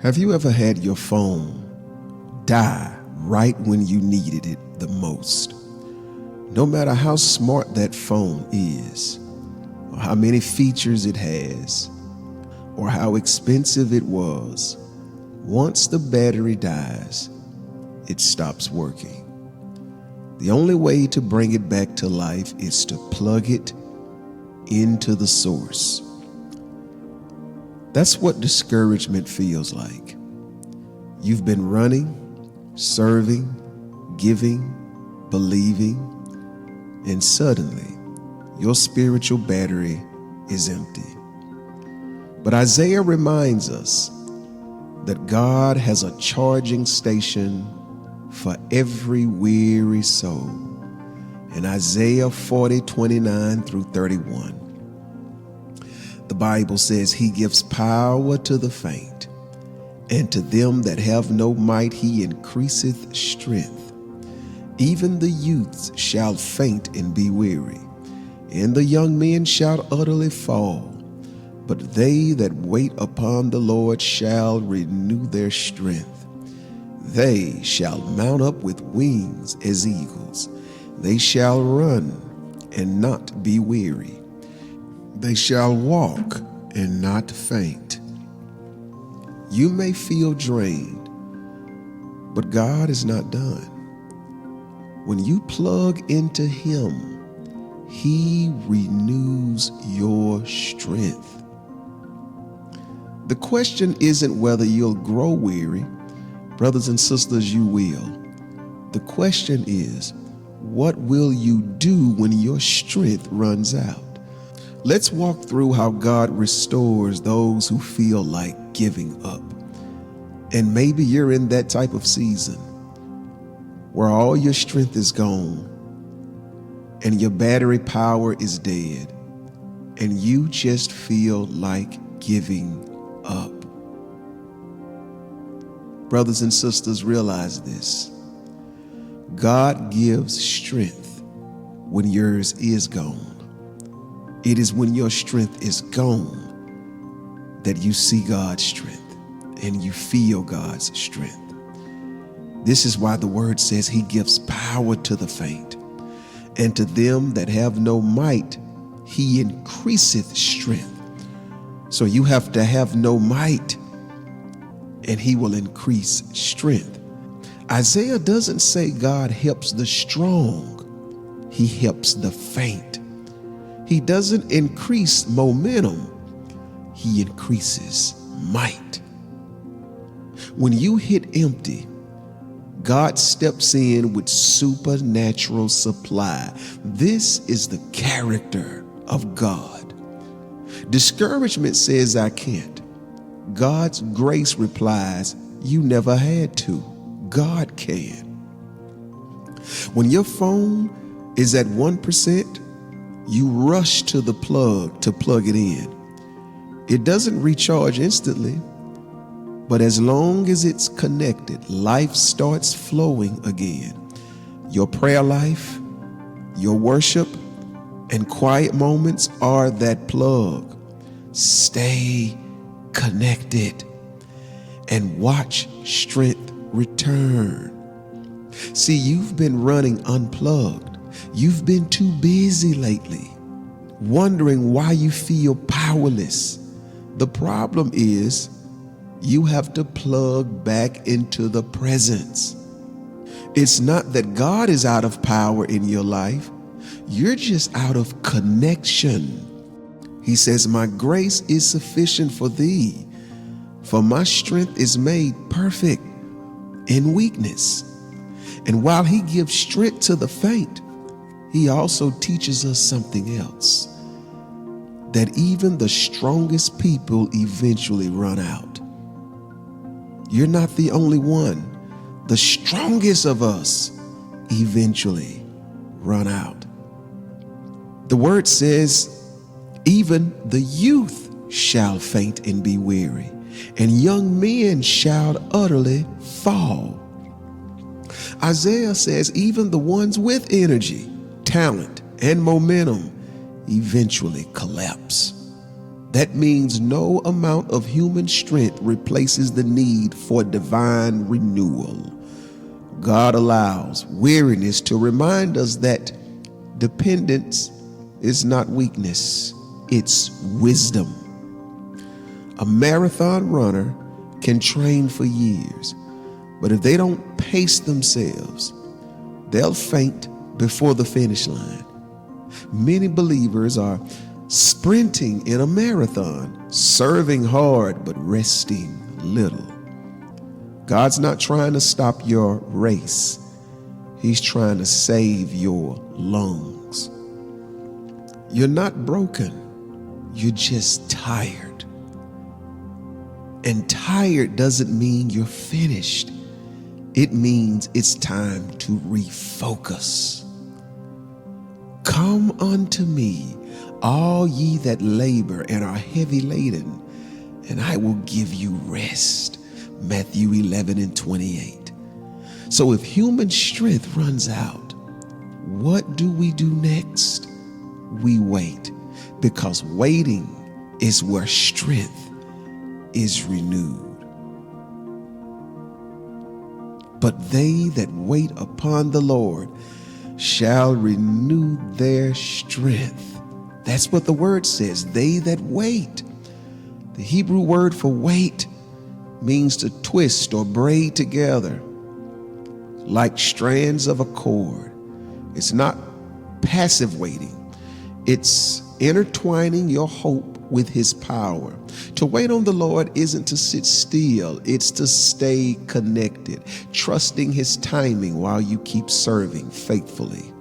Have you ever had your phone die right when you needed it the most? No matter how smart that phone is, or how many features it has, or how expensive it was, once the battery dies, it stops working. The only way to bring it back to life is to plug it into the source. That's what discouragement feels like. You've been running, serving, giving, believing, and suddenly your spiritual battery is empty. But Isaiah reminds us that God has a charging station for every weary soul. In Isaiah 40:29-31, the Bible says, He gives power to the faint, and to them that have no might He increaseth strength. Even the youths shall faint and be weary, and the young men shall utterly fall. But they that wait upon the Lord shall renew their strength. They shall mount up with wings as eagles. They shall run and not be weary. They shall walk and not faint. You may feel drained, but God is not done. When you plug into Him, He renews your strength. The question isn't whether you'll grow weary. Brothers and sisters, you will. The question is, what will you do when your strength runs out? Let's walk through how God restores those who feel like giving up. And maybe you're in that type of season where all your strength is gone and your battery power is dead and you just feel like giving up. Brothers and sisters, realize this. God gives strength when yours is gone. It is when your strength is gone that you see God's strength and you feel God's strength. This is why the word says He gives power to the faint, and to them that have no might He increaseth strength. So you have to have no might, and He will increase strength. Isaiah doesn't say God helps the strong, He helps the faint. He doesn't increase momentum, He increases might. When you hit empty, God steps in with supernatural supply. This is the character of God. Discouragement says, I can't. God's grace replies, you never had to. God can. When your phone is at 1%, you rush to the plug to plug it in. It doesn't recharge instantly, but as long as it's connected, life starts flowing again. Your prayer life, your worship, and quiet moments are that plug. Stay connected and watch strength return. See, you've been running unplugged. You've been too busy lately, wondering why you feel powerless. The problem is you have to plug back into the presence. It's not that God is out of power in your life. You're just out of connection. He says, my grace is sufficient for thee, for my strength is made perfect in weakness. And while He gives strength to the faint, He also teaches us something else, that even the strongest people eventually run out. You're not the only one. The strongest of us eventually run out. The word says, even the youth shall faint and be weary, and young men shall utterly fall. Isaiah says even the ones with energy, talent, and momentum eventually collapse. That means no amount of human strength replaces the need for divine renewal. God allows weariness to remind us that dependence is not weakness, it's wisdom. A marathon runner can train for years, but if they don't pace themselves, they'll faint before the finish line. Many believers are sprinting in a marathon, serving hard but resting little. God's not trying to stop your race. He's trying to save your lungs. You're not broken. You're just tired. And tired doesn't mean you're finished. It means it's time to refocus. Come unto me, all ye that labor and are heavy laden, and I will give you rest. Matthew 11:28. So if human strength runs out, what do we do next? We wait, because waiting is where strength is renewed. But they that wait upon the Lord shall renew their strength. That's what the word says, they that wait. The Hebrew word for wait means to twist or braid together like strands of a cord. It's not passive waiting. It's intertwining your hope with his power. To wait on the Lord isn't to sit still. It's to stay connected, trusting his timing while you keep serving faithfully.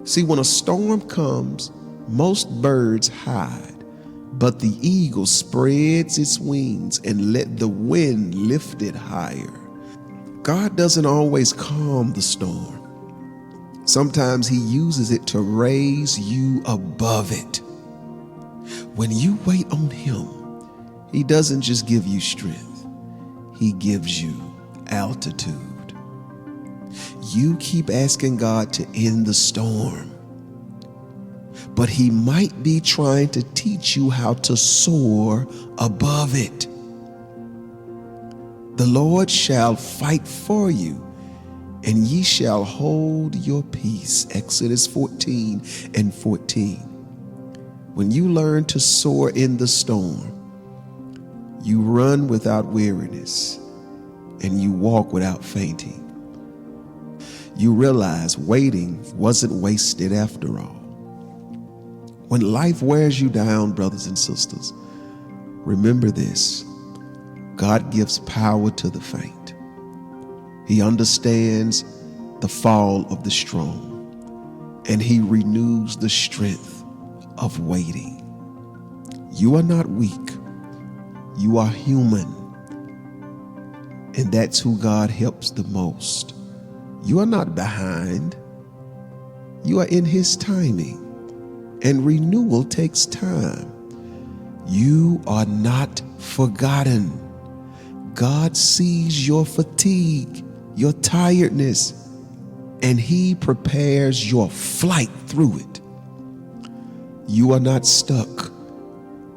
See, when a storm comes, most birds hide, but the eagle spreads its wings and let the wind lift it higher. God doesn't always calm the storm. Sometimes he uses it to raise you above it. When you wait on him, he doesn't just give you strength, he gives you altitude. You keep asking God to end the storm, but he might be trying to teach you how to soar above it. The Lord shall fight for you, and ye shall hold your peace. Exodus 14:14. When you learn to soar in the storm, you run without weariness, and you walk without fainting. You realize waiting wasn't wasted after all. When life wears you down, brothers and sisters, remember this: God gives power to the faint. He understands the fall of the strong, and he renews the strength of waiting. You are not weak. You are human, and that's who God helps the most. You are not behind. You are in his timing, and renewal takes time. You are not forgotten. God sees your fatigue, your tiredness, and he prepares your flight through it. You are not stuck.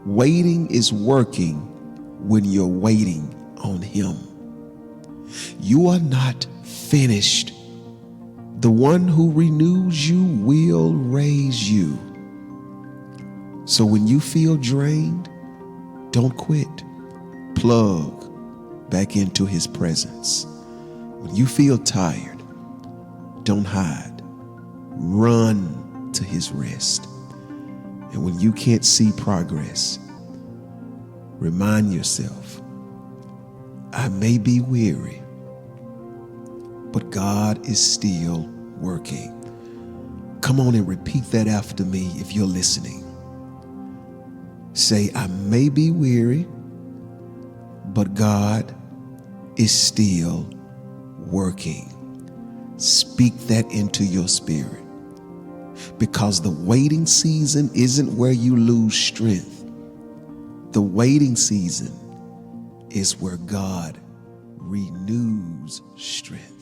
Waiting is working when you're waiting on him. You are not finished. The one who renews you will raise you. So when you feel drained, don't quit. Plug back into his presence. When you feel tired, don't hide. Run to his rest. And when you can't see progress, remind yourself, I may be weary, but God is still working. Come on and repeat that after me if you're listening. Say, I may be weary, but God is still working. Speak that into your spirit, because the waiting season isn't where you lose strength. The waiting season is where God renews strength.